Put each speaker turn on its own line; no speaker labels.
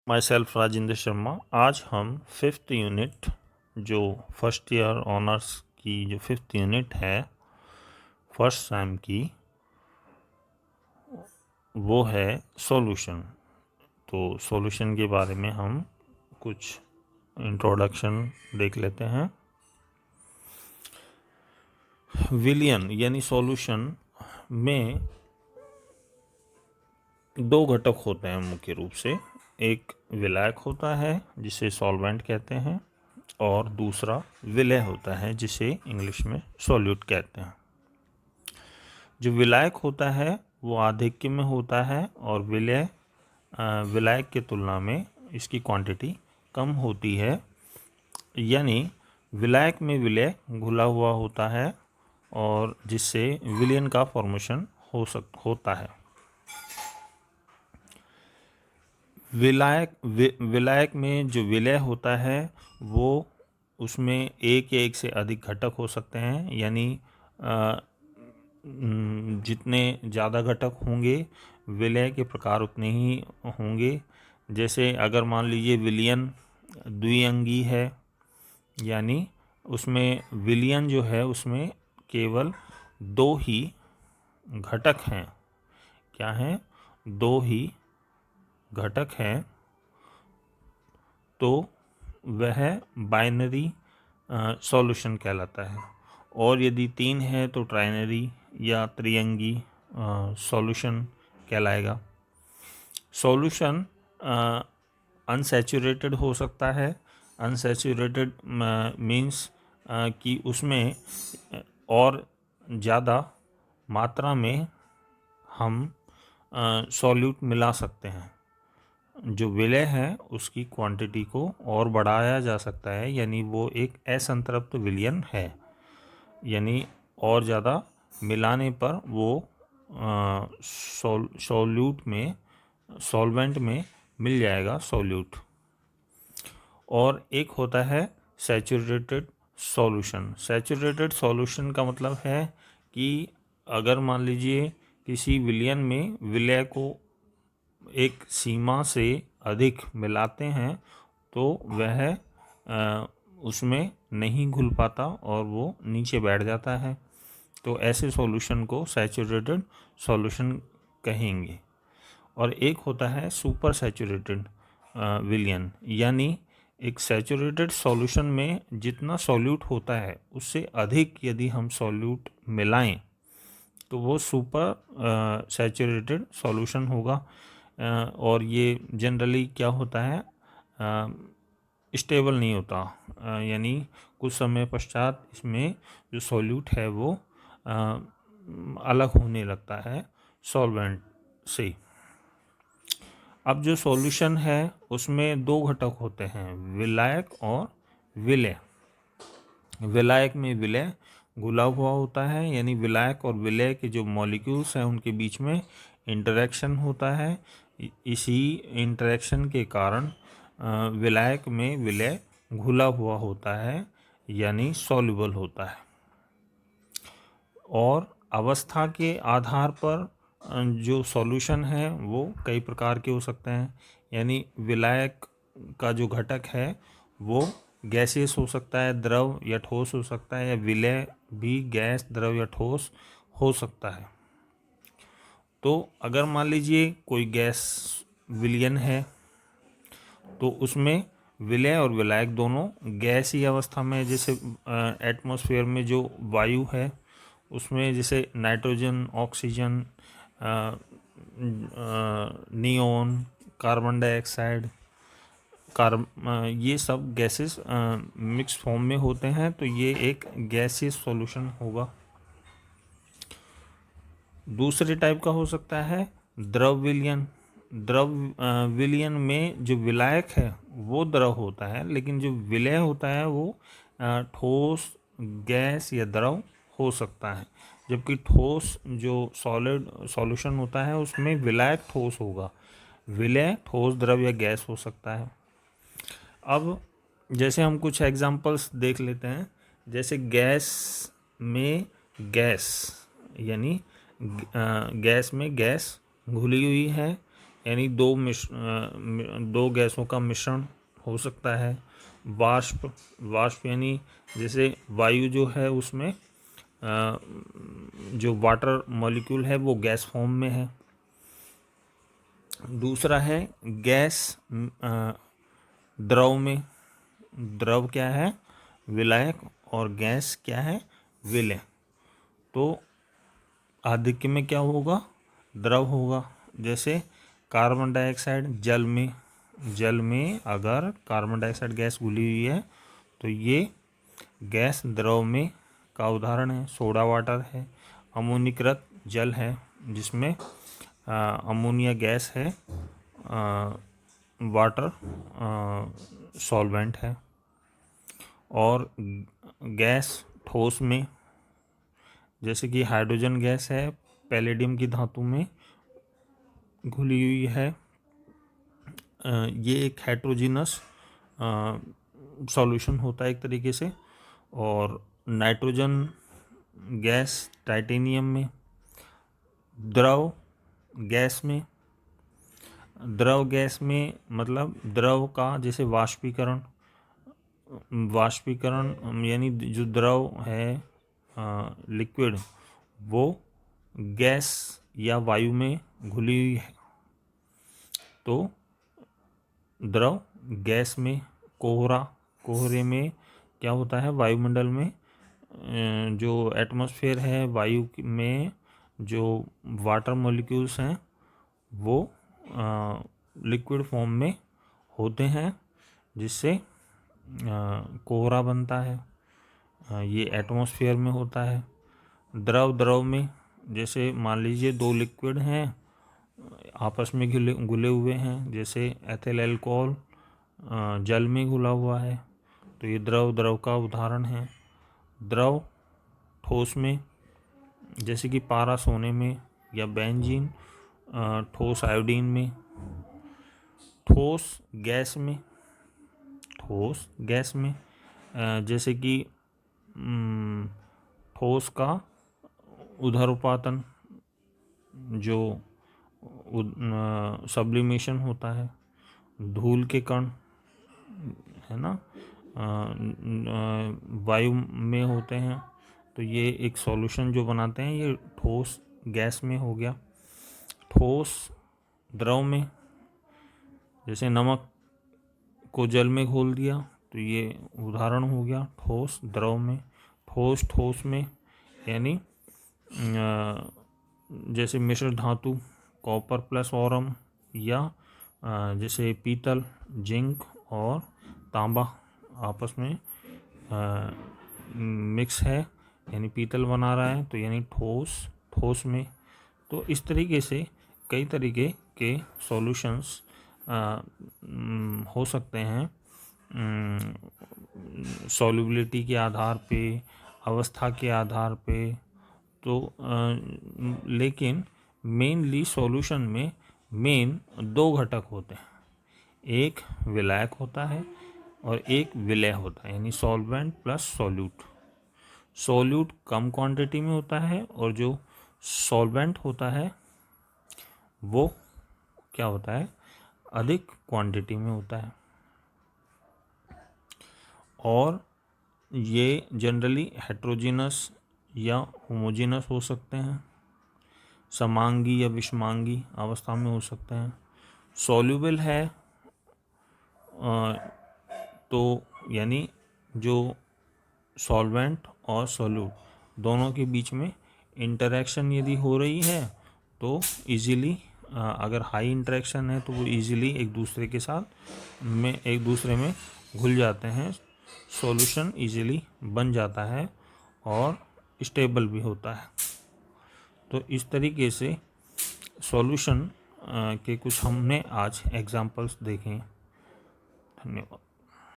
My self Rajendra Sharma. आज हम fifth unit जो फर्स्ट ईयर ऑनर्स की जो फिफ्थ यूनिट है फर्स्ट सेम की, वो है सॉल्यूशन। तो सॉल्यूशन के बारे में हम कुछ इंट्रोडक्शन देख लेते हैं। विलियन यानी सॉल्यूशन में दो घटक होते हैं मुख्य रूप से। एक विलायक होता है जिसे सॉल्वेंट कहते हैं, और दूसरा विलय होता है जिसे इंग्लिश में सॉल्यूट कहते हैं। जो विलायक होता है वो आधिक्य में होता है, और विलायक की तुलना में इसकी क्वांटिटी कम होती है। यानी विलायक में विलय घुला हुआ होता है, और जिससे विलियन का फॉर्मेशन होता है। विलायक में जो विलय होता है वो उसमें एक या एक से अधिक घटक हो सकते हैं। यानी जितने ज़्यादा घटक होंगे विलय के प्रकार उतने ही होंगे। जैसे अगर मान लीजिए विलियन द्विअंगी है, यानी उसमें विलियन जो है उसमें केवल दो ही घटक हैं। क्या हैं? दो ही घटक हैं, तो वह बाइनरी सॉल्यूशन कहलाता है। और यदि तीन है तो ट्राइनरी या त्रिअंगी सॉल्यूशन कहलाएगा। सॉल्यूशन अनसैचुरेटेड हो सकता है। अनसैचुरेटेड मीन्स कि उसमें और ज़्यादा मात्रा में हम सॉल्यूट मिला सकते हैं। जो विलय है उसकी क्वांटिटी को और बढ़ाया जा सकता है, यानी वो एक असंतृप्त विलियन है। यानी और ज़्यादा मिलाने पर वो सॉल्वेंट में मिल जाएगा सॉल्यूट। और एक होता है सैचुरेटेड सॉल्यूशन। सैचुरेटेड सॉल्यूशन का मतलब है कि अगर मान लीजिए किसी विलियन में विलय को एक सीमा से अधिक मिलाते हैं तो वह उसमें नहीं घुल पाता और वो नीचे बैठ जाता है। तो ऐसे सॉल्यूशन को सैचुरेटेड सॉल्यूशन कहेंगे। और एक होता है सुपर सैचुरेटेड विलियन, यानी एक सैचुरेटेड सॉल्यूशन में जितना सॉल्यूट होता है उससे अधिक यदि हम सॉल्यूट मिलाएं तो वो सुपर सैचुरेटेड सॉल्यूशन होगा। और ये जनरली क्या होता है, स्टेबल नहीं होता। यानी कुछ समय पश्चात इसमें जो सॉल्यूट है वो अलग होने लगता है सॉल्वेंट से। अब जो सॉल्यूशन है उसमें दो घटक होते हैं, विलायक और विलय। विलायक में विलय घुला हुआ होता है, यानी विलायक और विलय के जो मॉलिक्यूल्स हैं उनके बीच में इंटरेक्शन होता है। इसी इंटरेक्शन के कारण विलायक में विलय घुला हुआ होता है, यानी सॉल्युबल होता है। और अवस्था के आधार पर जो सॉल्यूशन है वो कई प्रकार के हो सकते हैं। यानी विलायक का जो घटक है वो गैसियस हो सकता है, द्रव या ठोस हो सकता है, या विलय भी गैस, द्रव या ठोस हो सकता है। तो अगर मान लीजिए कोई गैस विलियन है तो उसमें विलय और विलायक दोनों गैस ही अवस्था में, जैसे एटमॉस्फेयर में जो वायु है उसमें जैसे nitrogen, oxygen, neon, carbon dioxide, ये सब गैसेस मिक्स फॉर्म में होते हैं, तो ये एक गैसियस सॉल्यूशन होगा। दूसरे टाइप का हो सकता है द्रव विलियन। द्रव विलियन में जो विलायक है वो द्रव होता है, लेकिन जो विलय होता है वो ठोस, गैस या द्रव हो सकता है। जबकि ठोस जो सॉलिड सॉल्यूशन होता है उसमें विलायक ठोस होगा, विलय ठोस, द्रव या गैस हो सकता है। अब जैसे हम कुछ एग्जांपल्स देख लेते हैं। जैसे गैस में गैस, यानी गैस में गैस घुली हुई है, यानी दो गैसों का मिश्रण हो सकता है। वाष्प, वाष्प यानी जैसे वायु जो है उसमें जो वाटर मॉलिक्यूल है वो गैस फॉर्म में है। दूसरा है गैस द्रव में। द्रव क्या है? विलायक, और गैस क्या है? विलय। तो आधिक्य में क्या होगा? द्रव होगा। जैसे कार्बन डाइऑक्साइड जल में अगर कार्बन डाइऑक्साइड गैस घुली हुई है तो ये गैस द्रव में का उदाहरण है। सोडा वाटर है। अमोनीकृत जल है जिसमें अमोनिया गैस है, वाटर सॉल्वेंट है। और गैस ठोस में, जैसे कि हाइड्रोजन गैस है, पैलेडियम की धातु में घुली हुई है। ये एक हेट्रोजीनस सॉल्यूशन होता है एक तरीके से। और नाइट्रोजन गैस टाइटेनियम में। द्रव गैस में, द्रव गैस में मतलब द्रव का जैसे वाष्पीकरण, यानी जो द्रव है लिक्विड वो गैस या वायु में घुली हुई है तो द्रव गैस में। कोहरे में क्या होता है? वायुमंडल में जो एटमॉस्फेयर है, वायु में जो वाटर मॉलिक्यूल्स हैं वो लिक्विड फॉर्म में होते हैं जिससे कोहरा बनता है। ये एटमॉस्फेयर में होता है। द्रव में जैसे मान लीजिए दो लिक्विड हैं आपस में घुले हुए हैं, जैसे एथिल अल्कोहल जल में घुला हुआ है तो ये द्रव का उदाहरण है। द्रव ठोस में, जैसे कि पारा सोने में, या बेंजीन ठोस आयोडीन में। ठोस गैस में जैसे कि ठोस का उदरपातन जो सब्लिमेशन होता है। धूल के कण है ना, वायु में होते हैं तो ये एक सॉल्यूशन जो बनाते हैं ये ठोस गैस में हो गया। ठोस द्रव में, जैसे नमक को जल में घोल दिया तो ये उदाहरण हो गया ठोस द्रव में। ठोस में यानी जैसे मिश्र धातु कॉपर प्लस औरम, या जैसे पीतल, जिंक और तांबा आपस में मिक्स है यानी पीतल बना रहा है तो यानी ठोस में। तो इस तरीके से कई तरीके के सॉल्यूशंस हो सकते हैं सॉल्युबिलिटी के आधार पे, अवस्था के आधार पे। तो लेकिन मेनली सॉल्यूशन में मेन दो घटक होते हैं, एक विलायक होता है और एक विलय होता है, यानी सॉल्वेंट प्लस सॉल्यूट। सॉल्यूट कम क्वांटिटी में होता है और जो सॉल्वेंट होता है वो क्या होता है? अधिक क्वांटिटी में होता है। और ये जनरली हेट्रोजीनस या होमोजीनस हो सकते हैं, समांगी या विषमांगी अवस्था में हो सकते हैं। सॉल्युबल है तो यानी जो सॉल्वेंट और सॉल्यूट दोनों के बीच में इंटरेक्शन यदि हो रही है तो इजीली, अगर हाई इंटरेक्शन है तो वो इजीली एक दूसरे में घुल जाते हैं, सॉल्यूशन इजीली बन जाता है और स्टेबल भी होता है। तो इस तरीके से सॉल्यूशन के कुछ हमने आज एग्जांपल्स देखे। धन्यवाद।